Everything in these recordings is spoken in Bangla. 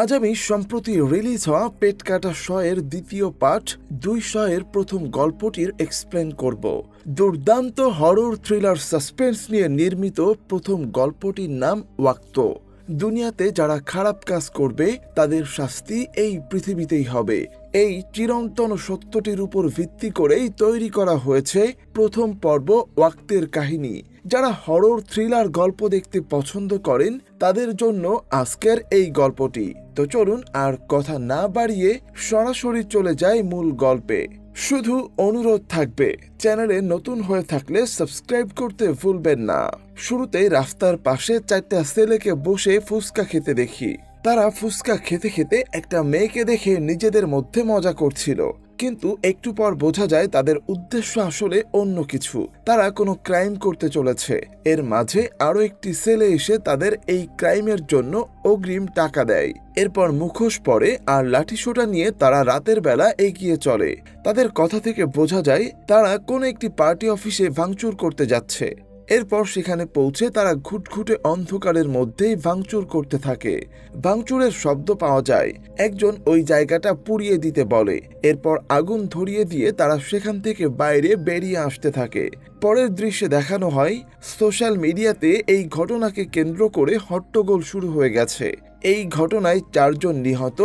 আজ আমি সম্প্রতি রিলিজ হওয়া পেট কাটা শয়ের দ্বিতীয় পার্ট 200 এর প্রথম গল্পটির এক্সপ্লেন করব। দুর্দান্ত হরর থ্রিলার সাসপেন্স নিয়ে নির্মিত প্রথম গল্পটির নাম ওয়াক্ত। দুনিয়াতে যারা খারাপ কাজ করবে তাদের শাস্তি এই পৃথিবীতেই হবে। এই চিরন্তন সত্যটির উপর ভিত্তি করেই তৈরি করা হয়েছে প্রথম পর্ব ওয়াক্তের কাহিনী। যারা হরর থ্রিলার গল্প দেখতে পছন্দ করেন তাদের জন্য আজকের এই গল্পটি। তো চলুন আর কথা না বাড়িয়ে সরাসরি চলে যায় মূল গল্পে। শুধু অনুরোধ থাকবে, চ্যানেলে নতুন হয়ে থাকলে সাবস্ক্রাইব করতে ভুলবেন না। শুরুতেই রাস্তার পাশে 4টা ছেলেকে বসে ফুচকা খেতে দেখি। তারা ফুচকা খেতে খেতে একটা মেয়েকে দেখে নিজেদের মধ্যে মজা করছিল, কিন্তু একটু পর বোঝা যায় তাদের উদ্দেশ্য আসলে অন্য কিছু। তারা কোনো ক্রাইম করতে চলেছে। এর মাঝে আরো একটি ছেলে এসে তাদের এই ক্রাইমের জন্য অগ্রিম টাকা দেয়। এরপর মুখোশ পরে আর লাঠিসোঁটা নিয়ে তারা রাতের বেলা এগিয়ে চলে। তাদের কথা থেকে বোঝা যায় তারা কোনো একটি পার্টি অফিসে ভাঙচুর করতে যাচ্ছে। এরপর সেখানে পৌঁছে তারা ঘুটঘুটে অন্ধকারের মধ্যেই ভাঙচুর করতে থাকে। ভাঙচুরের শব্দ পাওয়া যায়। একজন ওই জায়গাটা পুড়িয়ে দিতে বলে। এরপর আগুন ধরিয়ে দিয়ে তারা সেখান থেকে বাইরে বেরিয়ে আসতে থাকে। পরের দৃশ্যে দেখানো হয় সোশ্যাল মিডিয়াতে এই ঘটনাকে কেন্দ্র করে হট্টগোল শুরু হয়ে গেছে। এই ঘটনায় 4 জন নিহত,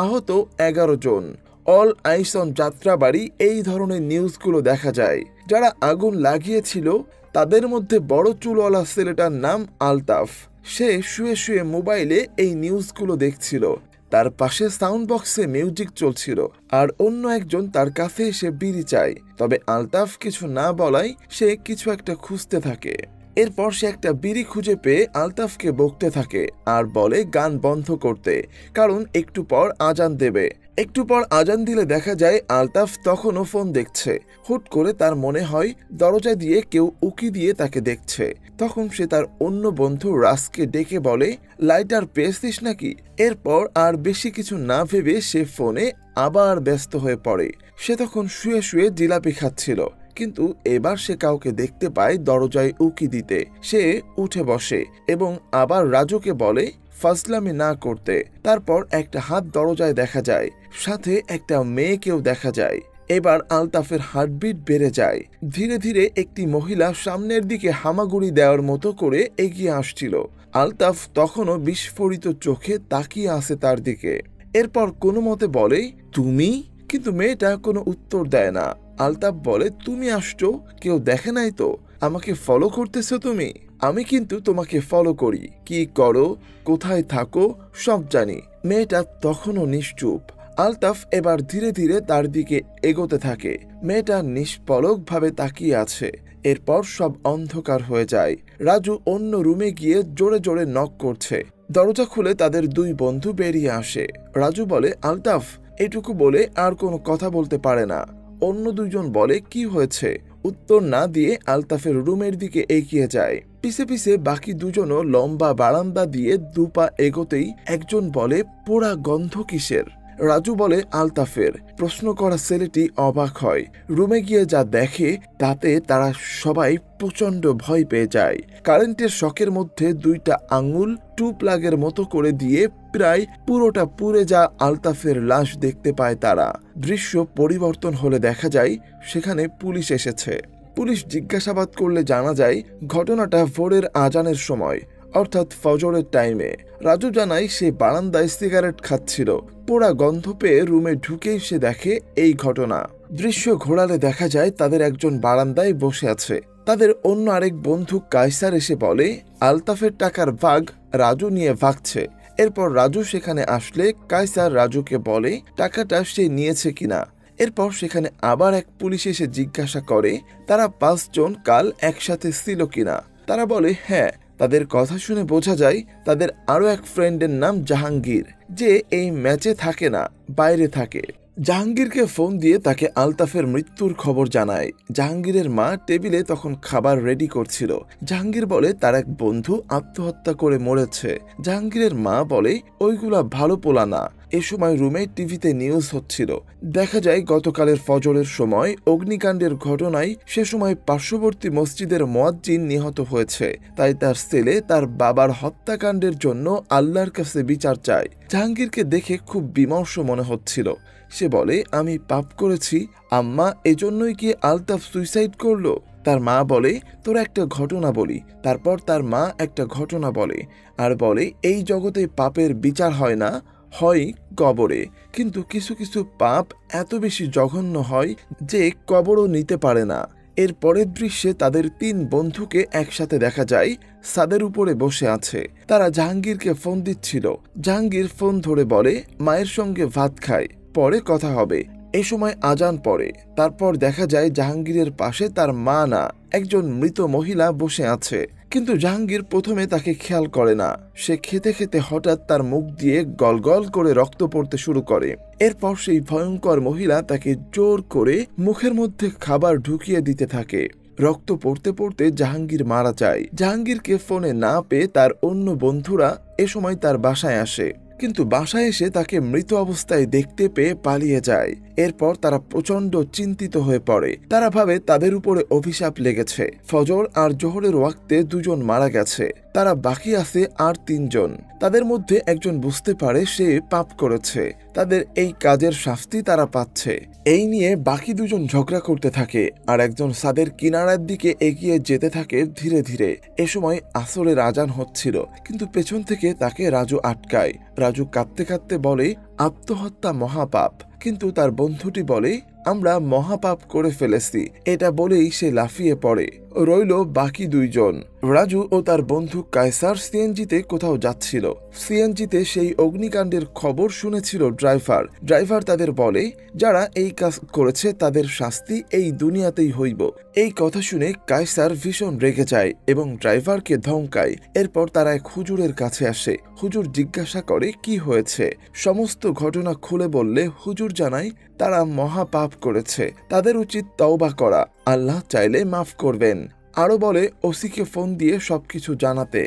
আহত 11 জন। অল আইস অন যাত্রাবাড়ি এই ধরনের নিউজগুলো দেখা যায়। যারা আগুন লাগিয়েছিল তাদের মধ্যে বড় চুলওয়ালা ছেলেটার নাম আলতাফ। সে শুয়ে শুয়ে মোবাইলে এই নিউজগুলো দেখছিল। তার পাশে সাউন্ড বক্সে মিউজিক চলছিল আর অন্য একজন তার কাছে এসে বিড়ি চায়। তবে আলতাফ কিছু না বলায় সে কিছু একটা খুঁজতে থাকে। এরপর সে একটা বিড়ি খুঁজে পেয়ে আলতাফকে বকতে থাকে আর বলে গান বন্ধ করতে, কারণ একটু পর আজান দেবে। একটু পর আজান দিলে দেখা যায় আলতাফ তখনও ফোন দেখছে। হুট করে তার মনে হয় দরজা দিয়ে কেউ উকি দিয়ে তাকে দেখছে। তখন সে তার অন্য বন্ধু রাজকে ডেকে বলে, লাইটার পেয়েছিস নাকি? এরপর আর বেশি কিছু না ভেবে সে ফোনে আবার ব্যস্ত হয়ে পড়ে। সে তখন শুয়ে শুয়ে জিলাপি খাচ্ছিল, কিন্তু এবার সে কাউকে দেখতে পায় দরজায় উকি দিতে। সে উঠে বসে এবং আবার রাজুকে বলে ফাজলামি না করতে। তারপর একটা হাত দরজায় দেখা যায়, সাথে একটা মেয়েকেও দেখা যায়। এবার আলতাফের হার্টবিট বেড়ে যায়। ধীরে ধীরে একটি মহিলা সামনের দিকে হামাগুড়ি দেওয়ার মতো করে এগিয়ে আসছিল। আলতাফ তখনও বিস্ফোরিত চোখে তাকিয়ে আছে তার দিকে। এরপর কোনো মতে বলে, তুমি? কিন্তু মেয়েটা কোনো উত্তর দেয় না। আলতাফ বলে, তুমি আসছো, কেউ দেখে নাই তো? আমাকে ফলো করতেছো তুমি? আমি কিন্তু তোমাকে ফলো করি। কি করো, কোথায় থাকো সব জানি। মেয়েটা তখনও নিশ্চুপ। আলতাফ এবার ধীরে ধীরে তার দিকে এগোতে থাকে। মেয়েটা নিষ্পলক ভাবে তাকিয়ে আছে। এরপর সব অন্ধকার হয়ে যায়। রাজু অন্য রুমে গিয়ে জোরে জোরে নক করছে। দরজা খুলে তাদের 2 বন্ধু বেরিয়ে আসে। রাজু বলে, আলতাফ। এটুকু বলে আর কোনো কথা বলতে পারে না। অন্য 2 জন বলে, কি হয়েছে? উত্তর না দিয়ে আলতাফের রুমের দিকে এগিয়ে যায়। পিছে পিছে বাকি 2 জনও লম্বা বারান্দা দিয়ে 2 পা এগোতেই একজন বলে, পোড়া গন্ধ কিসের? রাজু বলে, আলতাফের। প্রশ্ন করা ছেলেটি অবাক হয়। রুমে গিয়ে যা দেখে তাতে তারা সবাই প্রচন্ড ভয় পেয়ে যায়। কারেন্টের শকের মধ্যে 2টা আঙুল প্লাগের মতো করে দিয়ে প্রায় পুরোটা পুড়ে যা আলতাফের লাশ দেখতে পায় তারা। দৃশ্য পরিবর্তন হলে দেখা যায় সেখানে পুলিশ এসেছে। পুলিশ জিজ্ঞাসাবাদ করলে জানা যায় ঘটনাটা ভোরের আজানের সময়, অর্থাৎ ফজরের টাইমে। রাজু জানায় সে বারান্দায় সিগারেট খাচ্ছিল। পোড়া গন্ধ পেয়ে রুমে ঢুকেই সে দেখে এই ঘটনা। দৃশ্য ঘোরালে দেখা যায় তাদের একজন বারান্দায় বসে আছে। তাদের অন্য আরেক বন্ধু কায়সার এসে বলে, আলতাফের টাকার ভাগ রাজু নিয়ে ভাগছে। এরপর রাজু সেখানে আসলে কায়সার রাজুকে বলে টাকাটা সে নিয়েছে কিনা। এরপর সেখানে আবার এক পুলিশ এসে জিজ্ঞাসা করে তারা 5 জন কাল একসাথে ছিল কিনা। তারা বলে হ্যাঁ। তাদের কথা শুনে বোঝা যায় তাদের আরো এক ফ্রেন্ডের নাম জাহাঙ্গীর, যে এই ম্যাচে থাকে না, বাইরে থাকে। জাহাঙ্গীরকে ফোন দিয়ে তাকে আলতাফের মৃত্যুর খবর জানায়। জাহাঙ্গীরের মা টেবিলে তখন খাবার রেডি করছিল। জাহাঙ্গীর বলে তার এক বন্ধু আত্মহত্যা করে মরেছে। জাহাঙ্গীরের মা বলে ওইগুলা ভালো পোলা না, এ সময় রুমে টিভিতে নিউজ হচ্ছিল। দেখা যায় গতকালের ফজরের সময় অগ্নিকাণ্ডের ঘটনায় সে সময় পার্শ্ববর্তী মসজিদের মুয়াজ্জিন নিহত হয়েছে। তাই তার ছেলে তার বাবার হত্যাকাণ্ডের জন্য আল্লাহর কাছে বিচার চায়। জাহাঙ্গীরকে দেখে খুব বিমর্ষ মনে হচ্ছিল। সে বলে, আমি পাপ করেছি আম্মা, এজন্যই কি আলতাফ সুইসাইড করলো? তার মা বলে, তোর একটা ঘটনা বলি। তারপর তার মা একটা ঘটনা বলে আর বলে, এই জগতে পাপের বিচার হয় না, হয় কবরে। কিন্তু কিছু কিছু পাপ এত বেশি জঘন্য হয় যে কবরও নিতে পারে না। এর পরের দৃশ্যে তাদের 3 বন্ধুকে একসাথে দেখা যায় ছাদের উপরে বসে আছে। তারা জাহাঙ্গীরকে ফোন দিচ্ছিল। জাহাঙ্গীর ফোন ধরে বলে, মায়ের সঙ্গে ভাত খায়, পরে কথা হবে। এ সময় আজান পড়ে। তারপর দেখা যায় জাহাঙ্গীরের পাশে তার মা না, একজন মৃত মহিলা বসে আছে। কিন্তু জাহাঙ্গীর প্রথমে তাকে খেয়াল করে না। সে খেতে খেতে হঠাৎ তার মুখ দিয়ে গলগল করে রক্ত পড়তে শুরু করে। এরপর সেই ভয়ঙ্কর মহিলা তাকে জোর করে মুখের মধ্যে খাবার ঢুকিয়ে দিতে থাকে। রক্ত পড়তে পড়তে জাহাঙ্গীর মারা যায়। জাহাঙ্গীরকে ফোনে না পেয়ে তার অন্য বন্ধুরা এ সময় তার বাসায় আসে, কিন্তু বাসায় এসে তাকে মৃত অবস্থায় দেখতে পেয়ে পালিয়ে যায়। এরপর তারা প্রচন্ড চিন্তিত হয়ে পড়ে। তারা ভাবে তাদের উপরে অভিশাপ লেগেছে। ফজর আর জোহরের ওয়াক্তে 2 জন মারা গেছে। তারা বাকি আছে আর 3 জন। তাদের মধ্যে একজন বুঝতে পারে সে পাপ করেছে। তাদের এই কাজের শাস্তি তারা পাচ্ছে। এই নিয়ে বাকি 2 জন ঝগড়া করতে থাকে আর একজন ছাদের কিনারার দিকে এগিয়ে যেতে থাকে ধীরে ধীরে। এ সময় আসরের আজান হচ্ছিল, কিন্তু পেছন থেকে তাকে রাজু আটকায়। রাজু কাঁদতে কাঁদতে বলে, আত্মহত্যা মহাপাপ। কিন্তু তার বন্ধুটি বলে, আমরা মহাপাপ করে ফেলেছি। এটা বলেই সে লাফিয়ে পড়ে। রইল বাকি 2 জন। রাজু ও তার বন্ধু কায়সার সিএনজিতে কোথাও যাচ্ছিল। সিএনজিতে সেই অগ্নিকাণ্ডের খবর শুনেছিল ড্রাইভার তাদের বলে, যারা এই কাজ করেছে তাদের শাস্তি এই দুনিয়াতেই হইব। এই কথা শুনে কায়সার ভীষণ রেগে যায় এবং ড্রাইভারকে ধমকায়। এরপর তারা এক হুজুরের কাছে আসে। হুজুর জিজ্ঞাসা করে কি হয়েছে। সমস্ত ঘটনা খুলে বললে হুজুর জানায় তারা মহাপাপ করেছে, তাদের উচিত তওবা করা, আল্লাহ চাইলে মাফ করবেন। আরো বলে ওসিকে ফোন দিয়ে সবকিছু জানাতে।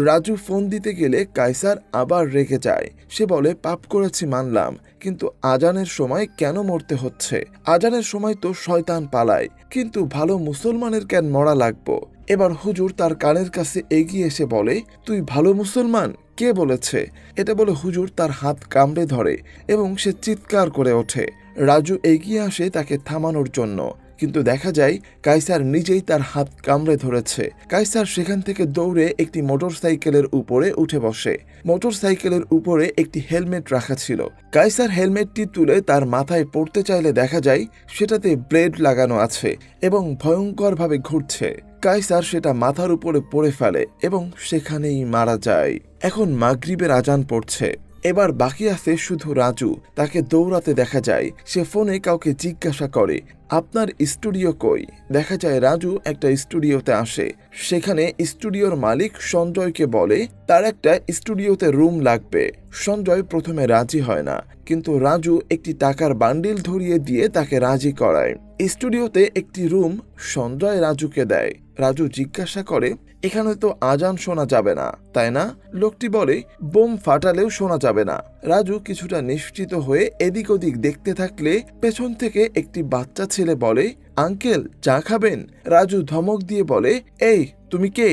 রাজু ফোন দিতে গেলে কায়সার আবার রেগে যায়। সে বলে, পাপ করেছি মানলাম, কিন্তু আজানের সময় কেন মরতে হচ্ছে? আজানের সময় তো শয়তান পালায়, কিন্তু ভালো মুসলমানের কেন মরা লাগবো? এবার হুজুর তার কানের কাছে এগিয়ে এসে বলে, তুই ভালো মুসলমান? কে বলেছে? এটা বলে হুজুর তার হাত কামড়ে ধরে এবং সে চিৎকার করে ওঠে। রাজু এগিয়ে আসে তাকে থামানোর জন্য, কিন্তু দেখা যায় কায়সার নিজেই তার হাত কামড়ে ধরেছে। কায়সার সেখান থেকে দৌড়ে একটি মোটরসাইকেলের উপরে উঠে বসে। মোটরসাইকেলের উপরে একটি হেলমেট রাখা ছিল। কায়সার হেলমেটটি তুলে তার মাথায় পড়তে চাইলে দেখা যায় সেটাতে ব্লেড লাগানো আছে এবং ভয়ঙ্করভাবে ঘুরছে। কায়সার সেটা মাথার উপরে পড়ে ফেলে এবং সেখানেই মারা যায়। এখন মাগরিবের আজান পড়ছে। এবার বাকি আছে শুধু রাজু। তাকে দৌড়াতে দেখা যায়। সে ফোনে কাউকে জিজ্ঞাসা করে, আপনার স্টুডিও কই? দেখা যায় রাজু একটা স্টুডিওতে আসে। সেখানে স্টুডিওর মালিক সঞ্জয়কে বলে তার একটা স্টুডিওতে রুম লাগবে। সঞ্জয় প্রথমে রাজি হয় না, কিন্তু রাজু একটি টাকার বান্ডিল ধরিয়ে দিয়ে তাকে রাজি করায়। স্টুডিওতে একটি রুম সঞ্জয় রাজুকে দেয়। রাজু জিজ্ঞাসা করে, এখানে তো আজান শোনা যাবে না, তাই না? লোকটি বলে, বোম ফাটালেও শোনা যাবে না। রাজু কিছুটা নিশ্চিত হয়ে এদিক ওদিক দেখতে থাকলে পেছন থেকে একটি বাচ্চা ছেলে বলে, আঙ্কেল চা খাবেন? রাজু ধমক দিয়ে বলে, এই তুমি কে?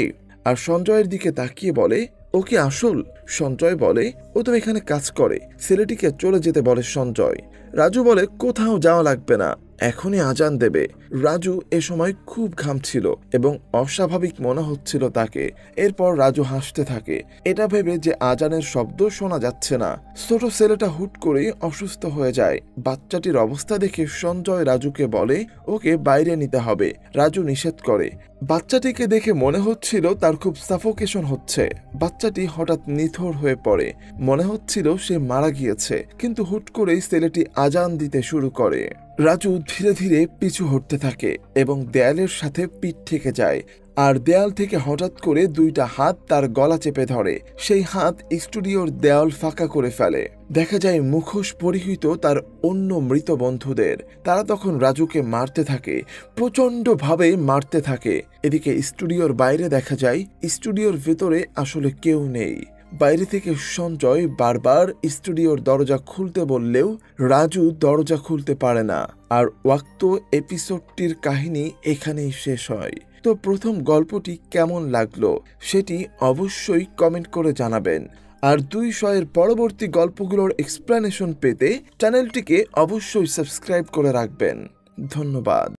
আর সঞ্জয়ের দিকে তাকিয়ে বলে, ও কি আসল? সঞ্জয় বলে, ও তো এখানে কাজ করে। ছেলেটিকে চলে যেতে বলে সঞ্জয়। রাজু বলে, কোথাও যাওয়া লাগবে না, এখনই আজান দেবে। রাজু এ সময় খুব ঘামছিল এবং অস্বাভাবিক মনে হচ্ছিল তাকে। এরপর রাজু হাসতে থাকে, এটা ভেবে যে আজানের শব্দ শোনা যাচ্ছে না। ছোট ছেলেটা হুট করে অসুস্থ হয়ে যায়। বাচ্চাটির অবস্থা দেখে সঞ্জয় রাজুকে বলে, ওকে বাইরে নিতে হবে। রাজু নিষেধ করে। বাচ্চাটিকে দেখে মনে হচ্ছিল তার খুব সাফোকেশন হচ্ছে। বাচ্চাটি হঠাৎ নিথর হয়ে পড়ে। মনে হচ্ছিল সে মারা গিয়েছে, কিন্তু হুট করেই ছেলেটি আজান দিতে শুরু করে। রাজু ধীরে ধীরে পিছু হটতে থাকে এবং দেয়ালের সাথে পিঠ ঠেকে যায়। আর দেয়াল থেকে হঠাৎ করে 2টা হাত তার গলা চেপে ধরে। সেই হাত স্টুডিওর দেয়াল ফাঁকা করে ফেলে। দেখা যায় মুখোশ পরিহিত তার অন্য মৃত বন্ধুদের। তারা তখন রাজুকে মারতে থাকে, প্রচন্ড ভাবে মারতে থাকে। এদিকে স্টুডিওর বাইরে দেখা যায় স্টুডিওর ভেতরে আসলে কেউ নেই। বাইরে থেকে সঞ্জয় বারবার স্টুডিওর দরজা খুলতে বললেও রাজু দরজা খুলতে পারে না। আর ওয়াক্ত এপিসোডটির কাহিনী এখানেই শেষ হয়। তো প্রথম গল্পটি কেমন লাগলো সেটি অবশ্যই কমেন্ট করে জানাবেন। আর 200 পরবর্তী গল্পগুলোর এক্সপ্লেনেশন পেতে চ্যানেলটিকে অবশ্যই সাবস্ক্রাইব করে রাখবেন। ধন্যবাদ।